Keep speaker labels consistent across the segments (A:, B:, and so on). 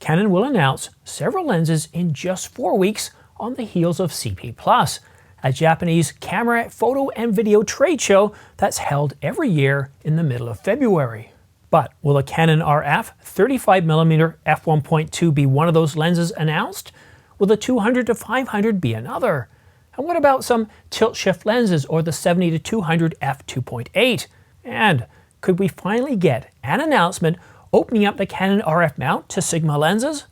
A: Canon will announce several lenses in just 4 weeks on the heels of CP+, a Japanese camera, photo and video trade show that's held every year in the middle of February. But will the Canon RF 35mm f1.2 be one of those lenses announced? Will the 200-500 be another? And what about some tilt-shift lenses or the 70-200 f2.8? And could we finally get an announcement opening up the Canon RF mount to Sigma lenses?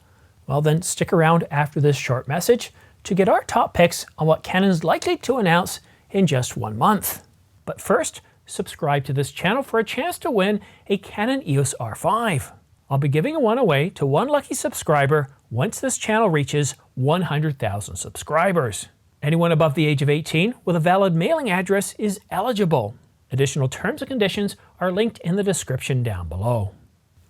A: Well then, stick around after this short message to get our top picks on what Canon's likely to announce in just 1 month. But first, subscribe to this channel for a chance to win a Canon EOS R5. I'll be giving one away to one lucky subscriber once this channel reaches 100,000 subscribers. Anyone above the age of 18 with a valid mailing address is eligible. Additional terms and conditions are linked in the description down below.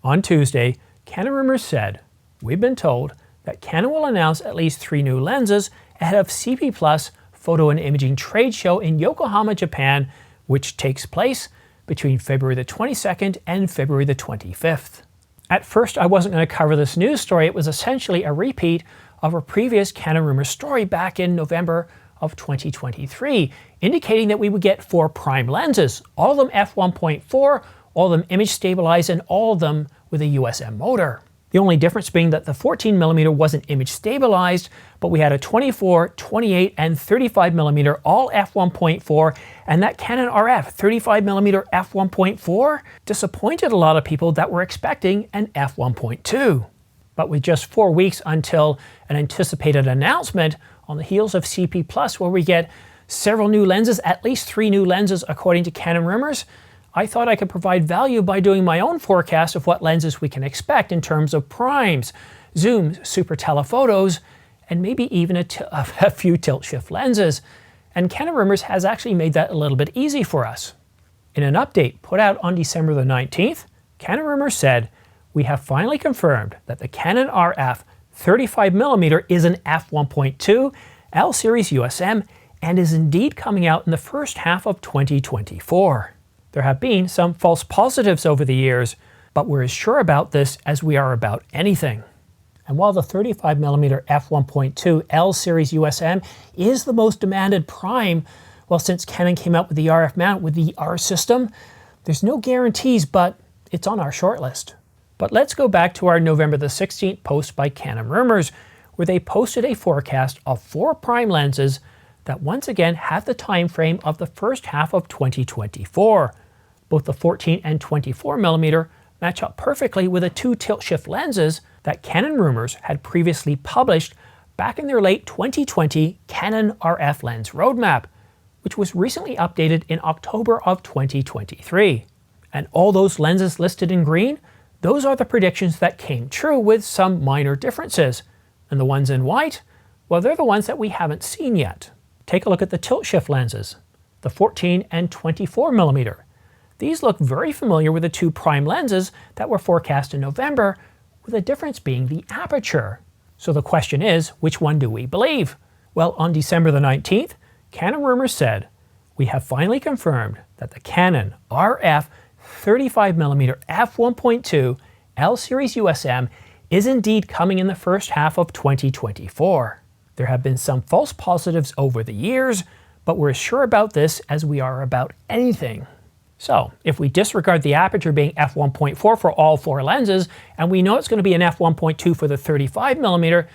A: On Tuesday, Canon Rumors said, "We've been told that Canon will announce at least 3 new lenses ahead of CP+ Photo and Imaging Trade Show in Yokohama, Japan, which takes place between February the 22nd and February the 25th. At first, I wasn't going to cover this news story. It was essentially a repeat of a previous Canon Rumors story back in November of 2023, indicating that we would get 4 prime lenses, all of them f1.4, all of them image stabilized, and all of them with a USM motor. The only difference being that the 14mm wasn't image stabilized, but we had a 24, 28, and 35mm all f1.4, and that Canon RF 35mm f1.4 disappointed a lot of people that were expecting an f1.2. But with just 4 weeks until an anticipated announcement on the heels of CP+, where we get several new lenses, at least 3 new lenses according to Canon Rumors, I thought I could provide value by doing my own forecast of what lenses we can expect in terms of primes, zooms, super telephotos, and maybe even a few tilt-shift lenses. And Canon Rumors has actually made that a little bit easy for us. In an update put out on December the 19th, Canon Rumors said, "We have finally confirmed that the Canon RF 35mm is an f1.2 L-series USM and is indeed coming out in the first half of 2024. There have been some false positives over the years, but we're as sure about this as we are about anything." And while the 35mm f1.2 L-series USM is the most demanded prime, well, since Canon came out with the RF mount with the R system, there's no guarantees, but it's on our shortlist. But let's go back to our November the 16th post by Canon Rumors, where they posted a forecast of 4 prime lenses that once again have the time frame of the first half of 2024. Both the 14 and 24mm match up perfectly with the 2 tilt-shift lenses that Canon Rumors had previously published back in their late 2020 Canon RF lens roadmap, which was recently updated in October of 2023. And all those lenses listed in green, those are the predictions that came true with some minor differences. And the ones in white, well, they're the ones that we haven't seen yet. Take a look at the tilt-shift lenses, the 14 and 24mm. These look very familiar with the 2 prime lenses that were forecast in November, with the difference being the aperture. So the question is, which one do we believe? Well, on December the 19th, Canon Rumors said, "We have finally confirmed that the Canon RF 35mm f1.2 L-series USM is indeed coming in the first half of 2024. There have been some false positives over the years, but we're as sure about this as we are about anything." So, if we disregard the aperture being f1.4 for all 4 lenses, and we know it's going to be an f1.2 for the 35mm,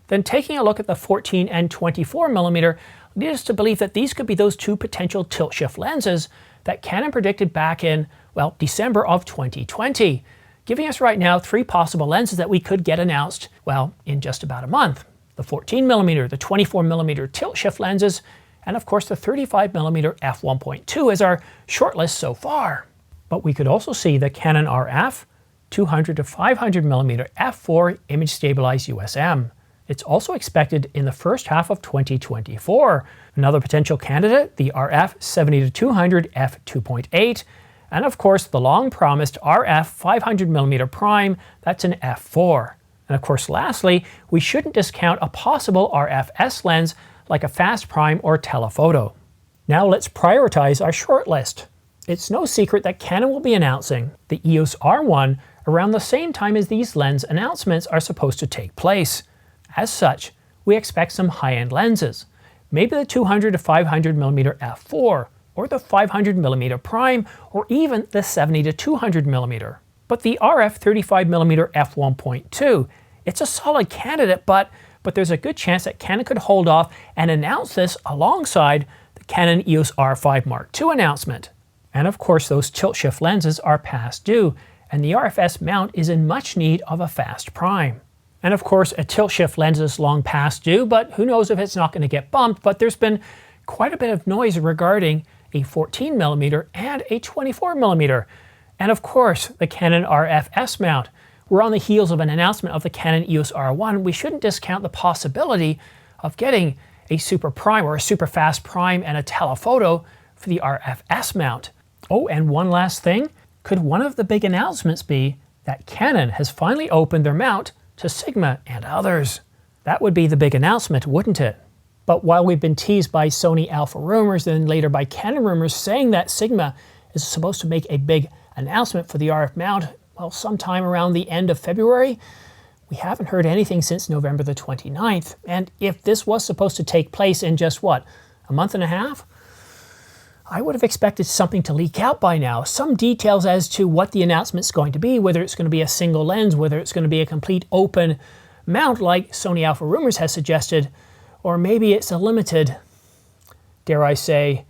A: then taking a look at the 14 and 24mm leads us to believe that these could be those 2 potential tilt-shift lenses that Canon predicted back in, well, December of 2020, giving us right now 3 possible lenses that we could get announced, well, in just about a month. The 14mm, the 24mm tilt-shift lenses, and of course the 35mm f1.2 is our shortlist so far. But we could also see the Canon RF 200-500mm f4 image stabilized USM. It's also expected in the first half of 2024. Another potential candidate, the RF 70-200 f2.8, and of course the long promised RF 500mm prime, that's an f4. And of course lastly, we shouldn't discount a possible RF-S lens like a fast prime or telephoto. Now let's prioritize our shortlist. It's no secret that Canon will be announcing the EOS R1 around the same time as these lens announcements are supposed to take place. As such, we expect some high-end lenses, maybe the 200 to 500mm f4, or the 500mm prime, or even the 70 to 200mm. But the RF 35mm f1.2, it's a solid candidate, but there's a good chance that Canon could hold off and announce this alongside the Canon EOS R5 Mark II announcement. And of course, those tilt-shift lenses are past due, and the RFS mount is in much need of a fast prime. And of course, a tilt-shift lens is long past due, but who knows if it's not going to get bumped, but there's been quite a bit of noise regarding a 14mm and a 24mm. And of course, the Canon RFS mount. We're on the heels of an announcement of the Canon EOS R1. We shouldn't discount the possibility of getting a super prime or a super fast prime and a telephoto for the RFS mount. Oh, and one last thing. Could one of the big announcements be that Canon has finally opened their mount to Sigma and others? That would be the big announcement, wouldn't it? But while we've been teased by Sony Alpha rumors and later by Canon rumors saying that Sigma is supposed to make a big announcement for the RF mount, well, sometime around the end of February, we haven't heard anything since November the 29th. And if this was supposed to take place in just what, a month and a half? I would have expected something to leak out by now. Some details as to what the announcement's going to be, whether it's going to be a single lens, whether it's going to be a complete open mount like Sony Alpha rumors has suggested, or maybe it's a limited, dare I say,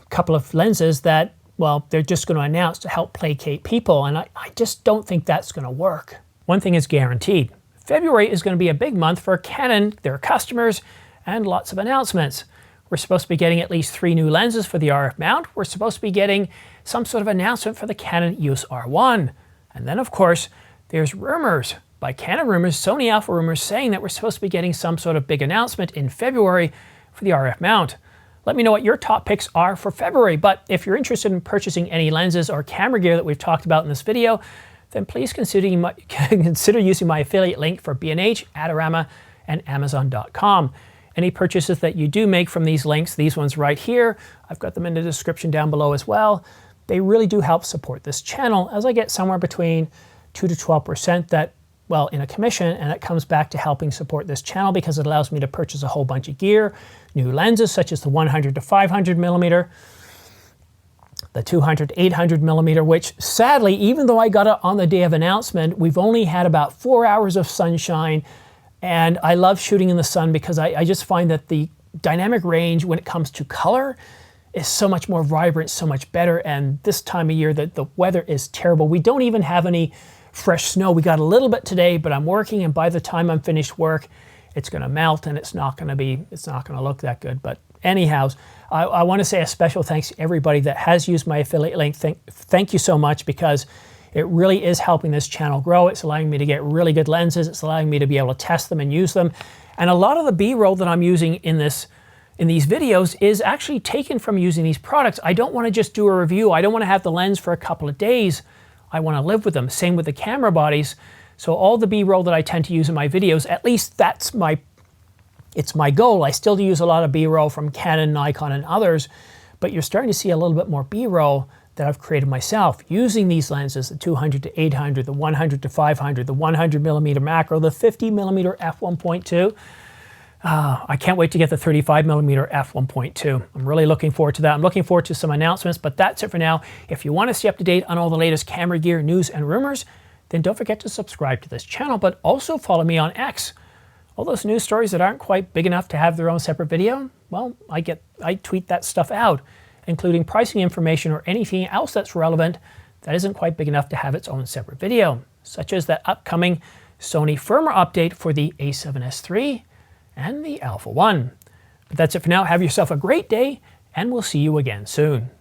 A: couple of lenses that, well, they're just going to announce to help placate people, and I just don't think that's going to work. One thing is guaranteed. February is going to be a big month for Canon, their customers, and lots of announcements. We're supposed to be getting at least 3 new lenses for the RF mount. We're supposed to be getting some sort of announcement for the Canon EOS R1. And then, of course, there's rumors by Canon rumors, Sony Alpha rumors saying that we're supposed to be getting some sort of big announcement in February for the RF mount. Let me know what your top picks are for February, but if you're interested in purchasing any lenses or camera gear that we've talked about in this video, then please consider using my affiliate link for B&H, Adorama, and Amazon.com. Any purchases that you do make from these links, these ones right here, I've got them in the description down below as well, they really do help support this channel, as I get somewhere between 2 to 12% that, well, in a commission, and it comes back to helping support this channel because it allows me to purchase a whole bunch of gear, new lenses such as the 100 to 500mm, the 200 to 800mm, which sadly, even though I got it on the day of announcement, we've only had about 4 hours of sunshine, and I love shooting in the sun because I just find that the dynamic range when it comes to color is so much more vibrant, so much better, and this time of year the weather is terrible. We don't even have any fresh snow. We got a little bit today, but I'm working, and by the time I'm finished work, it's going to melt, and it's not going to look that good. But anyhow, I want to say a special thanks to everybody that has used my affiliate link. Thank you so much, because it really is helping this channel grow. It's allowing me to get really good lenses. It's allowing me to be able to test them and use them. And a lot of the B-roll that I'm using in these videos is actually taken from using these products. I don't want to just do a review. I don't want to have the lens for a couple of days. I want to live with them. Same with the camera bodies. So all the B-roll that I tend to use in my videos, at least it's my goal. I still use a lot of B-roll from Canon, Nikon, and others, but you're starting to see a little bit more B-roll that I've created myself using these lenses, the 200 to 800, the 100 to 500, the 100mm macro, the 50mm f1.2. I can't wait to get the 35mm f1.2. I'm really looking forward to that. I'm looking forward to some announcements, but that's it for now. If you want to stay up to date on all the latest camera gear, news, and rumors, then don't forget to subscribe to this channel, but also follow me on X. All those news stories that aren't quite big enough to have their own separate video, well, I tweet that stuff out, including pricing information or anything else that's relevant that isn't quite big enough to have its own separate video, such as that upcoming Sony firmware update for the A7S III and the Alpha 1. But that's it for now. Have yourself a great day, and we'll see you again soon.